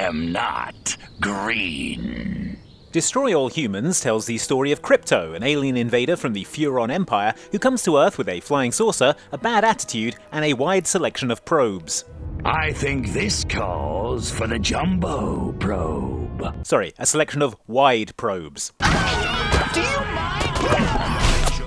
am not green. Destroy All Humans tells the story of Crypto, an alien invader from the Furon Empire who comes to Earth with a flying saucer, a bad attitude, and a wide selection of probes. I think this calls for the Jumbo probe. Sorry, a selection of wide probes. Do you mind?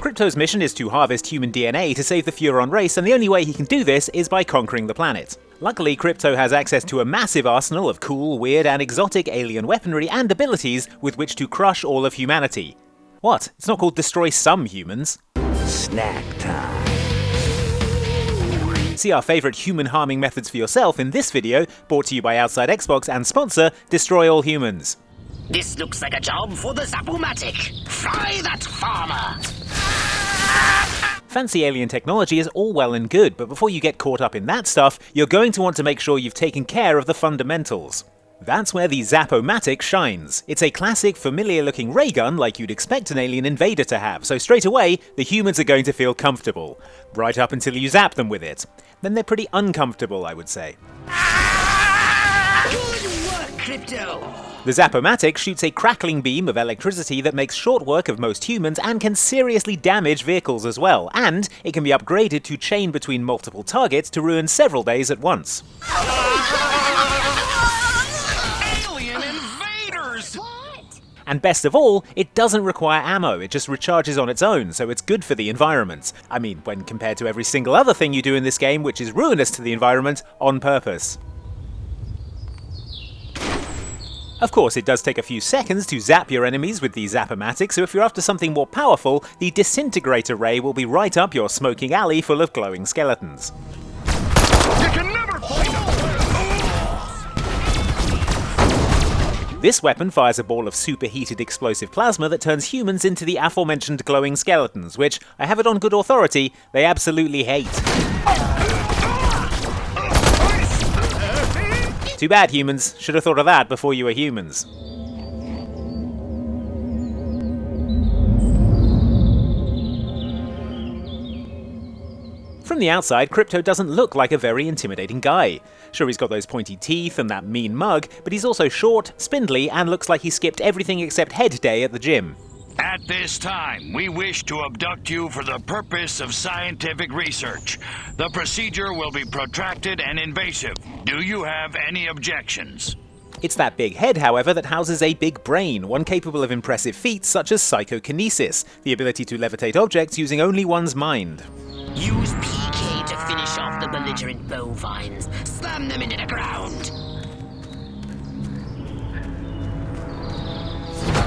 Crypto's mission is to harvest human DNA to save the Furon race, and the only way he can do this is by conquering the planet. Luckily, Crypto has access to a massive arsenal of cool, weird, and exotic alien weaponry and abilities with which to crush all of humanity. What? It's not called Destroy Some Humans. Snack time. See our favourite human-harming methods for yourself in this video, brought to you by outsidexbox and sponsor Destroy All Humans. This looks like a job for the Zap-o-Matic. Fry that farmer! Fancy alien technology is all well and good, but before you get caught up in that stuff, you're going to want to make sure you've taken care of the fundamentals. That's where the Zap-o-Matic shines. It's a classic, familiar-looking ray gun like you'd expect an alien invader to have, so straight away, the humans are going to feel comfortable. Right up until you zap them with it. Then they're pretty uncomfortable, I would say. Good work, Crypto! The Zap-o-Matic shoots a crackling beam of electricity that makes short work of most humans and can seriously damage vehicles as well, and it can be upgraded to chain between multiple targets to ruin several days at once. Alien invaders! What? And best of all, it doesn't require ammo, it just recharges on its own, so it's good for the environment. I mean, when compared to every single other thing you do in this game, which is ruinous to the environment on purpose. Of course, it does take a few seconds to zap your enemies with the Zap-o-Matic, so if you're after something more powerful, the disintegrator ray will be right up your smoking alley full of glowing skeletons. You can never find them! This weapon fires a ball of superheated explosive plasma that turns humans into the aforementioned glowing skeletons, which, I have it on good authority, they absolutely hate. Too bad, humans. Should have thought of that before you were humans. From the outside, Crypto doesn't look like a very intimidating guy. Sure, he's got those pointy teeth and that mean mug, but he's also short, spindly, and looks like he skipped everything except head day at the gym. At this time, we wish to abduct you for the purpose of scientific research. The procedure will be protracted and invasive. Do you have any objections? It's that big head, however, that houses a big brain, one capable of impressive feats such as psychokinesis, the ability to levitate objects using only one's mind. Use PK to finish off the belligerent bovines. Slam them into the ground.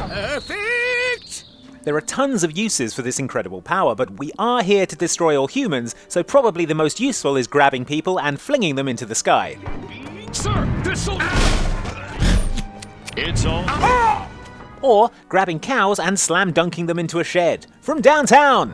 Perfect! There are tons of uses for this incredible power, but we are here to destroy all humans, so probably the most useful is grabbing people and flinging them into the sky. Sir, this'll... It's all... Or grabbing cows and slam dunking them into a shed. From downtown!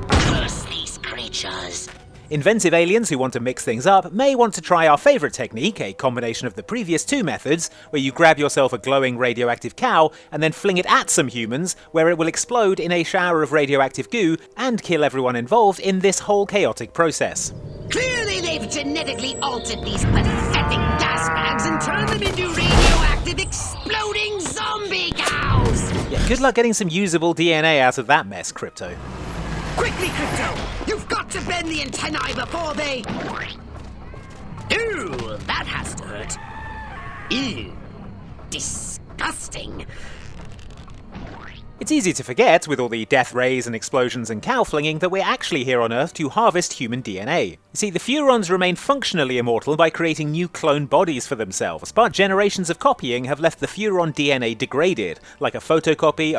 Curse these creatures. Inventive aliens who want to mix things up may want to try our favourite technique, a combination of the previous two methods, where you grab yourself a glowing radioactive cow and then fling it at some humans, where it will explode in a shower of radioactive goo and kill everyone involved in this whole chaotic process. Clearly they've genetically altered these pathetic gas bags and turned them into radioactive exploding zombie cows! Yeah, good luck getting some usable DNA out of that mess, Crypto. Quickly, Crypto! You've got to bend the antennae before they... Ooh, that has to hurt. Ew. Disgusting. It's easy to forget, with all the death rays and explosions and cow flinging, that we're actually here on Earth to harvest human DNA. You see, the Furons remain functionally immortal by creating new clone bodies for themselves, but generations of copying have left the Furon DNA degraded, like a photocopy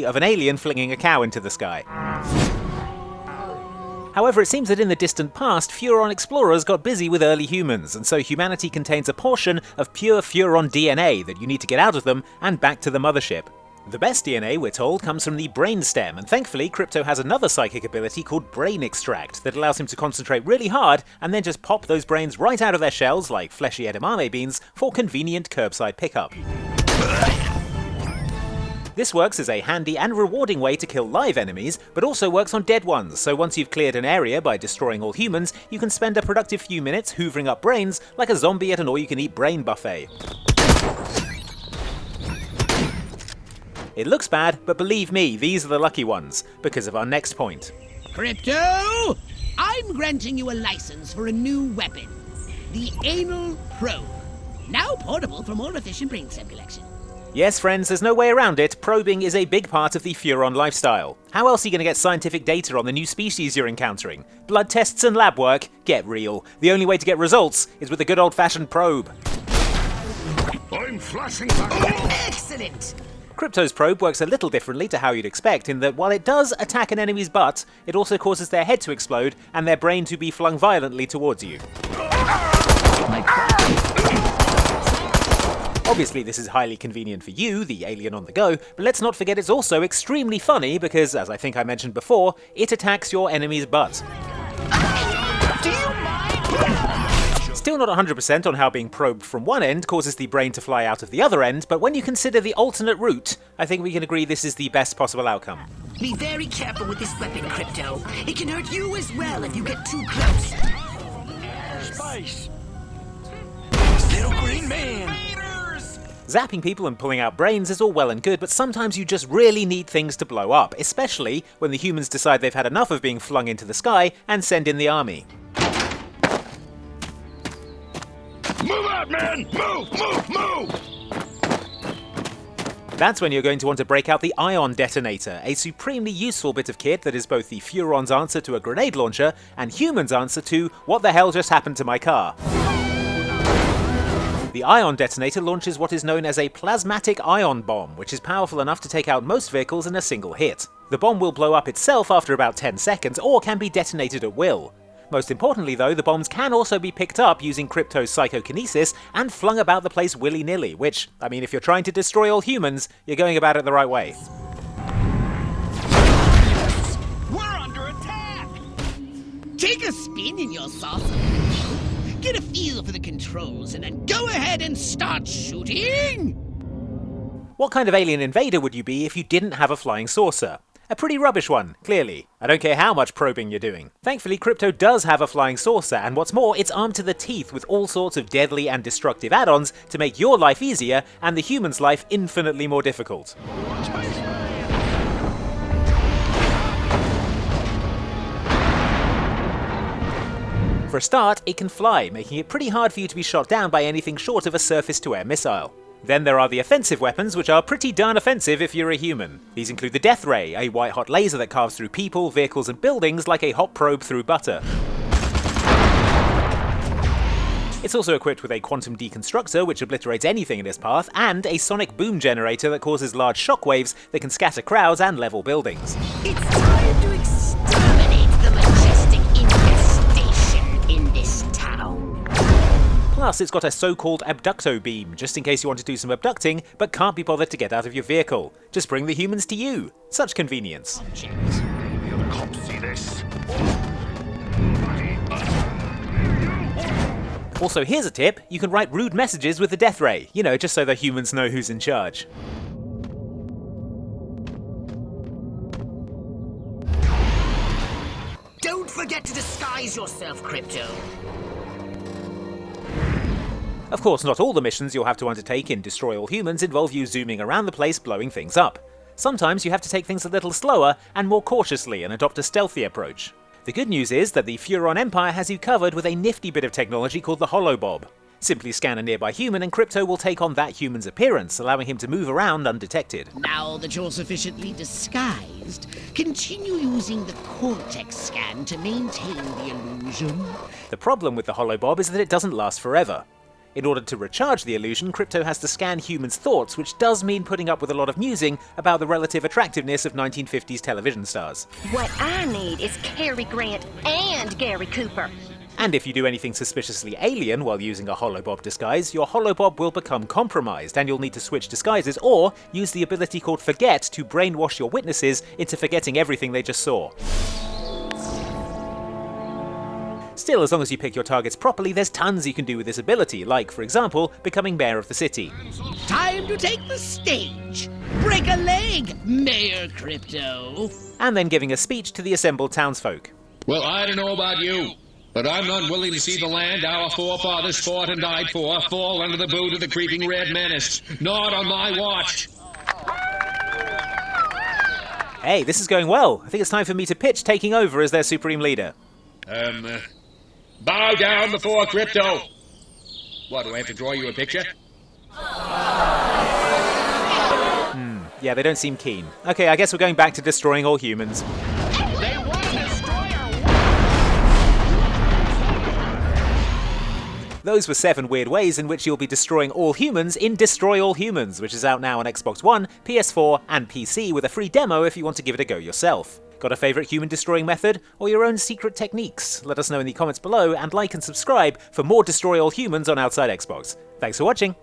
of an alien flinging a cow into the sky. However, it seems that in the distant past, Furon explorers got busy with early humans, and so humanity contains a portion of pure Furon DNA that you need to get out of them and back to the mothership. The best DNA, we're told, comes from the brainstem, and thankfully Crypto has another psychic ability called Brain Extract that allows him to concentrate really hard and then just pop those brains right out of their shells like fleshy edamame beans for convenient curbside pickup. This works as a handy and rewarding way to kill live enemies, but also works on dead ones, so once you've cleared an area by destroying all humans, you can spend a productive few minutes hoovering up brains like a zombie at an all-you-can-eat brain buffet. It looks bad, but believe me, these are the lucky ones, because of our next point. Crypto, I'm granting you a license for a new weapon. The Anal Probe. Now portable for more efficient brain cell collection. Yes, friends, there's no way around it. Probing is a big part of the Furon lifestyle. How else are you going to get scientific data on the new species you're encountering? Blood tests and lab work? Get real. The only way to get results is with a good old-fashioned probe. I'm flashing back. Excellent! Crypto's probe works a little differently to how you'd expect, in that while it does attack an enemy's butt, it also causes their head to explode and their brain to be flung violently towards you. Obviously, this is highly convenient for you, the alien on the go, but let's not forget it's also extremely funny because, as I think I mentioned before, it attacks your enemy's butt. Do you mind? Still not 100% on how being probed from one end causes the brain to fly out of the other end, but when you consider the alternate route, I think we can agree this is the best possible outcome. Be very careful with this weapon, Crypto. It can hurt you as well if you get too close. Spice. Little green man. Zapping people and pulling out brains is all well and good, but sometimes you just really need things to blow up, especially when the humans decide they've had enough of being flung into the sky and send in the army. Move out, man! Move! That's when you're going to want to break out the ion detonator, a supremely useful bit of kit that is both the Furon's answer to a grenade launcher and humans' answer to what the hell just happened to my car. The ion detonator launches what is known as a plasmatic ion bomb, which is powerful enough to take out most vehicles in a single hit. The bomb will blow up itself after about 10 seconds, or can be detonated at will. Most importantly though, the bombs can also be picked up using Crypto's psychokinesis and flung about the place willy-nilly, which, I mean, if you're trying to destroy all humans, you're going about it the right way. We're under attack! Take a spin in your saucer. Get a feel for the controls and then go ahead and start shooting! What kind of alien invader would you be if you didn't have a flying saucer? A pretty rubbish one, clearly. I don't care how much probing you're doing. Thankfully, Crypto does have a flying saucer, and what's more, it's armed to the teeth with all sorts of deadly and destructive add-ons to make your life easier and the human's life infinitely more difficult. For a start, it can fly, making it pretty hard for you to be shot down by anything short of a surface-to-air missile. Then there are the offensive weapons, which are pretty darn offensive if you're a human. These include the Death Ray, a white-hot laser that carves through people, vehicles and buildings like a hot probe through butter. It's also equipped with a quantum deconstructor, which obliterates anything in its path, and a sonic boom generator that causes large shockwaves that can scatter crowds and level buildings. It's time to exterminate the majestic infestation in this town. Plus, it's got a so-called abducto beam, just in case you want to do some abducting, but can't be bothered to get out of your vehicle. Just bring the humans to you. Such convenience. The other cops see this. Also, here's a tip. You can write rude messages with the Death Ray. You know, just so the humans know who's in charge. Don't forget to disguise yourself, Crypto. Of course, not all the missions you'll have to undertake in Destroy All Humans involve you zooming around the place blowing things up. Sometimes you have to take things a little slower and more cautiously and adopt a stealthy approach. The good news is that the Furon Empire has you covered with a nifty bit of technology called the Holobob. Simply scan a nearby human and Crypto will take on that human's appearance, allowing him to move around undetected. Now that you're sufficiently disguised, continue using the Cortex scan to maintain the illusion. The problem with the Holobob is that it doesn't last forever. In order to recharge the illusion, Crypto has to scan humans' thoughts, which does mean putting up with a lot of musing about the relative attractiveness of 1950s television stars. What I need is Cary Grant and Gary Cooper. And if you do anything suspiciously alien while using a Holobob disguise, your Holobob will become compromised and you'll need to switch disguises or use the ability called Forget to brainwash your witnesses into forgetting everything they just saw. Still, as long as you pick your targets properly, there's tons you can do with this ability, like, for example, becoming mayor of the city. Time to take the stage. Break a leg, Mayor Crypto. And then giving a speech to the assembled townsfolk. Well, I don't know about you, but I'm not willing to see the land our forefathers fought and died for fall under the boot of the creeping red menace. Not on my watch. Hey, this is going well. I think it's time for me to pitch taking over as their supreme leader. Bow down before crypto. What, do I have to draw you a picture? Yeah, they don't seem keen. Okay, I guess we're going back to destroying all humans. They want to destroy our Those were 7 weird ways in which you'll be destroying all humans in Destroy All Humans, which is out now on Xbox One, PS4, and PC with a free demo if you want to give it a go yourself. Got a favourite human destroying method, or your own secret techniques? Let us know in the comments below, and like and subscribe for more Destroy All Humans on Outside Xbox. Thanks for watching!